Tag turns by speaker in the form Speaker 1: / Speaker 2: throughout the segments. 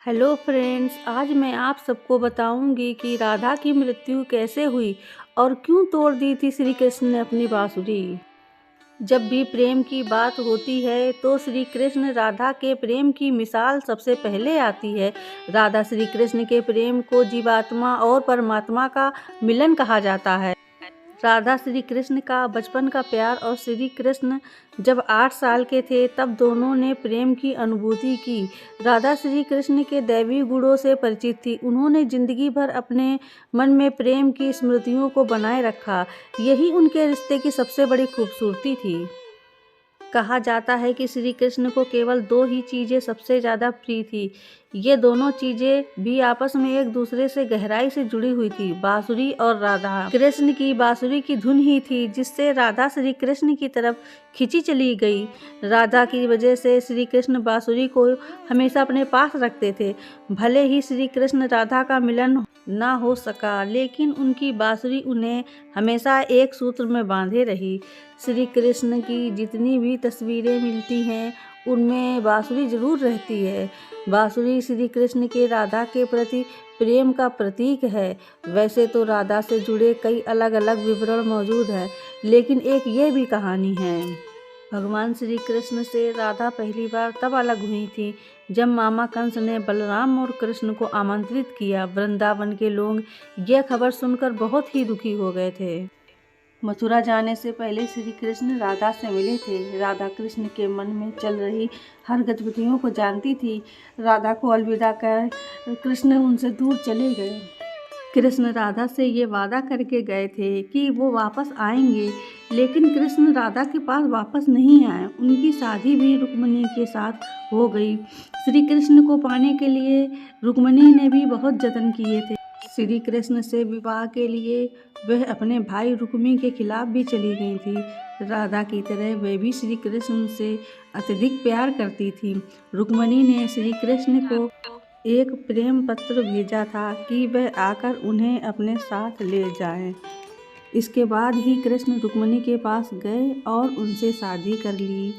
Speaker 1: Hello friends, आज मैं आप सबको बताऊंगी कि राधा की मृत्यु कैसे हुई और क्यों तोड़ दी थी श्री कृष्ण ने अपनी बांसुरी। जब भी प्रेम की बात होती है तो श्री कृष्ण राधा के प्रेम की मिसाल सबसे पहले आती है। राधा श्री कृष्ण के प्रेम को जीवात्मा और परमात्मा का मिलन कहा जाता है। राधा श्री कृष्ण का बचपन का प्यार और श्री कृष्ण जब 8 साल के थे तब दोनों ने प्रेम की अनुभूति की। राधा श्री कृष्ण के दैवी गुणों से परिचित थी। उन्होंने जिंदगी भर अपने मन में प्रेम की स्मृतियों को बनाए रखा। यही उनके रिश्ते की सबसे बड़ी खूबसूरती थी। कहा जाता है कि श्री कृष्ण को केवल 2 ही चीज़ें सबसे ज़्यादा प्रिय थी। ये दोनों चीज़ें भी आपस में एक दूसरे से गहराई से जुड़ी हुई थी, बांसुरी और राधा। कृष्ण की बांसुरी की धुन ही थी जिससे राधा श्री कृष्ण की तरफ खिंची चली गई। राधा की वजह से श्री कृष्ण बांसुरी को हमेशा अपने पास रखते थे। भले ही श्री कृष्ण राधा का मिलन ना हो सका, लेकिन उनकी बांसुरी उन्हें हमेशा एक सूत्र में बांधे रही। श्री कृष्ण की जितनी भी तस्वीरें मिलती हैं उनमें बांसुरी जरूर रहती है। बांसुरी श्री कृष्ण के राधा के प्रति प्रेम का प्रतीक है। वैसे तो राधा से जुड़े कई अलग अलग विवरण मौजूद हैं, लेकिन एक ये भी कहानी है। भगवान श्री कृष्ण से राधा पहली बार तब अलग हुई थी जब मामा कंस ने बलराम और कृष्ण को आमंत्रित किया। वृंदावन के लोग यह खबर सुनकर बहुत ही दुखी हो गए थे। मथुरा जाने से पहले श्री कृष्ण राधा से मिले थे। राधा कृष्ण के मन में चल रही हर गतिविधियों को जानती थी। राधा को अलविदा कर कृष्ण उनसे दूर चले गए। कृष्ण राधा से ये वादा करके गए थे कि वो वापस आएंगे, लेकिन कृष्ण राधा के पास वापस नहीं आए। उनकी शादी भी रुक्मिणी के साथ हो गई। श्री कृष्ण को पाने के लिए रुक्मिणी ने भी बहुत जतन किए थे। श्री कृष्ण से विवाह के लिए वह अपने भाई रुक्मी के खिलाफ भी चली गई थी। राधा की तरह वह भी श्री कृष्ण से अत्यधिक प्यार करती थी। रुक्मिणी ने श्री कृष्ण को एक प्रेम पत्र भेजा था कि वह आकर उन्हें अपने साथ ले जाएं। इसके बाद ही कृष्ण रुक्मिणी के पास गए और उनसे शादी कर ली।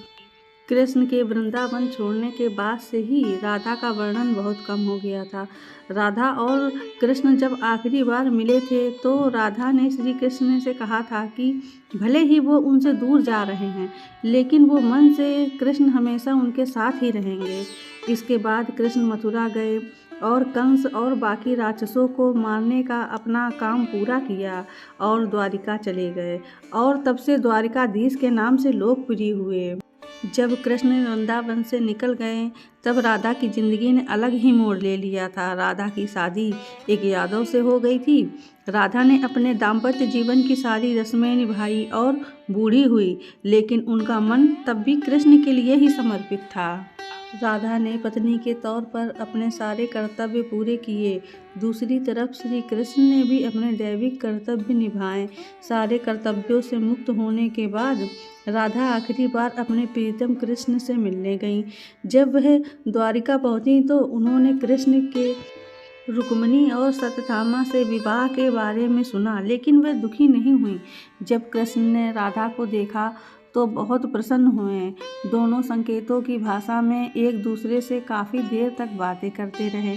Speaker 1: कृष्ण के वृंदावन छोड़ने के बाद से ही राधा का वर्णन बहुत कम हो गया था। राधा और कृष्ण जब आखिरी बार मिले थे तो राधा ने श्री कृष्ण से कहा था कि भले ही वो उनसे दूर जा रहे हैं, लेकिन वो मन से कृष्ण हमेशा उनके साथ ही रहेंगे। इसके बाद कृष्ण मथुरा गए और कंस और बाकी राक्षसों को मारने का अपना काम पूरा किया और द्वारिका चले गए और तब से द्वारिकाधीश के नाम से लोकप्रिय हुए। जब कृष्ण वृंदावन से निकल गए तब राधा की जिंदगी ने अलग ही मोड़ ले लिया था। राधा की शादी एक यादव से हो गई थी। राधा ने अपने दाम्पत्य जीवन की सारी रस्में निभाई और बूढ़ी हुई, लेकिन उनका मन तब भी कृष्ण के लिए ही समर्पित था। राधा ने पत्नी के तौर पर अपने सारे कर्तव्य पूरे किए। दूसरी तरफ श्री कृष्ण ने भी अपने दैविक कर्तव्य निभाए। सारे कर्तव्यों से मुक्त होने के बाद राधा आखिरी बार अपने प्रीतम कृष्ण से मिलने गईं। जब वह द्वारिका पहुंची तो उन्होंने कृष्ण के रुक्मिणी और सत्यभामा से विवाह के बारे में सुना, लेकिन वह दुखी नहीं हुई। जब कृष्ण ने राधा को देखा तो बहुत प्रसन्न हुए। दोनों संकेतों की भाषा में एक दूसरे से काफ़ी देर तक बातें करते रहे।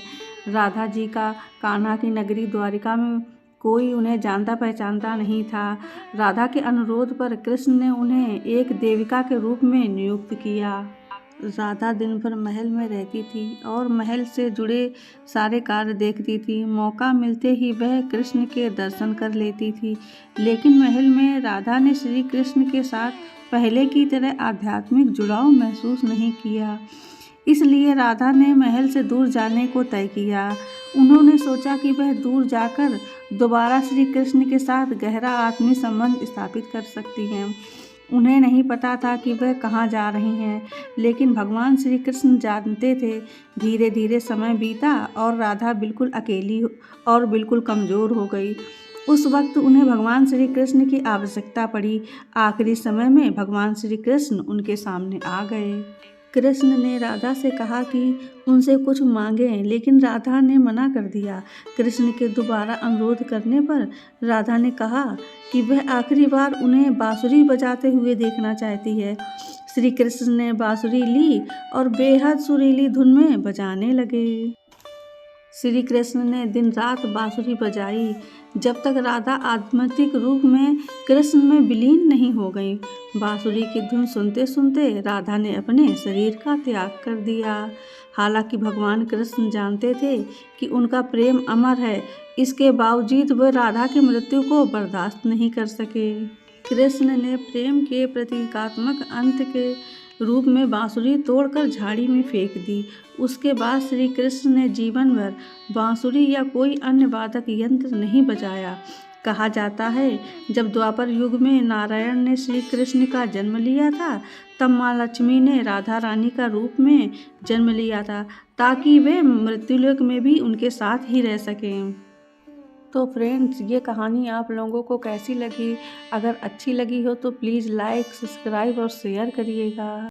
Speaker 1: राधा जी का कान्हा की नगरी द्वारिका में कोई उन्हें जानता पहचानता नहीं था। राधा के अनुरोध पर कृष्ण ने उन्हें एक देविका के रूप में नियुक्त किया। राधा दिन भर महल में रहती थी और महल से जुड़े सारे कार्य देखती थी। मौका मिलते ही वह कृष्ण के दर्शन कर लेती थी, लेकिन महल में राधा ने श्री कृष्ण के साथ पहले की तरह आध्यात्मिक जुड़ाव महसूस नहीं किया। इसलिए राधा ने महल से दूर जाने को तय किया। उन्होंने सोचा कि वह दूर जाकर दोबारा श्री कृष्ण के साथ गहरा आत्मीय संबंध स्थापित कर सकती हैं। उन्हें नहीं पता था कि वह कहाँ जा रही हैं, लेकिन भगवान श्री कृष्ण जानते थे। धीरे धीरे समय बीता और राधा बिल्कुल अकेली और बिल्कुल कमज़ोर हो गई। उस वक्त उन्हें भगवान श्री कृष्ण की आवश्यकता पड़ी। आखिरी समय में भगवान श्री कृष्ण उनके सामने आ गए। कृष्ण ने राधा से कहा कि उनसे कुछ मांगें, लेकिन राधा ने मना कर दिया। कृष्ण के दोबारा अनुरोध करने पर राधा ने कहा कि वह आखिरी बार उन्हें बांसुरी बजाते हुए देखना चाहती है। श्री कृष्ण ने बांसुरी ली और बेहद सुरीली धुन में बजाने लगे। श्री कृष्ण ने दिन रात बांसुरी बजाई जब तक राधा आध्यात्मिक रूप में कृष्ण में विलीन नहीं हो गई। बांसुरी की धुन सुनते सुनते राधा ने अपने शरीर का त्याग कर दिया। हालांकि भगवान कृष्ण जानते थे कि उनका प्रेम अमर है, इसके बावजूद वह राधा की मृत्यु को बर्दाश्त नहीं कर सके। कृष्ण ने प्रेम के प्रतीकात्मक अंत के रूप में बांसुरी तोड़कर झाड़ी में फेंक दी। उसके बाद श्री कृष्ण ने जीवन भर बांसुरी या कोई अन्य वादक यंत्र नहीं बजाया। कहा जाता है जब द्वापर युग में नारायण ने श्री कृष्ण का जन्म लिया था, तब माँ लक्ष्मी ने राधा रानी का रूप में जन्म लिया था ताकि वे मृत्युलोक में भी उनके साथ ही रह सकें। तो फ्रेंड्स, ये कहानी आप लोगों को कैसी लगी? अगर अच्छी लगी हो तो प्लीज़ लाइक, सब्सक्राइब और शेयर करिएगा।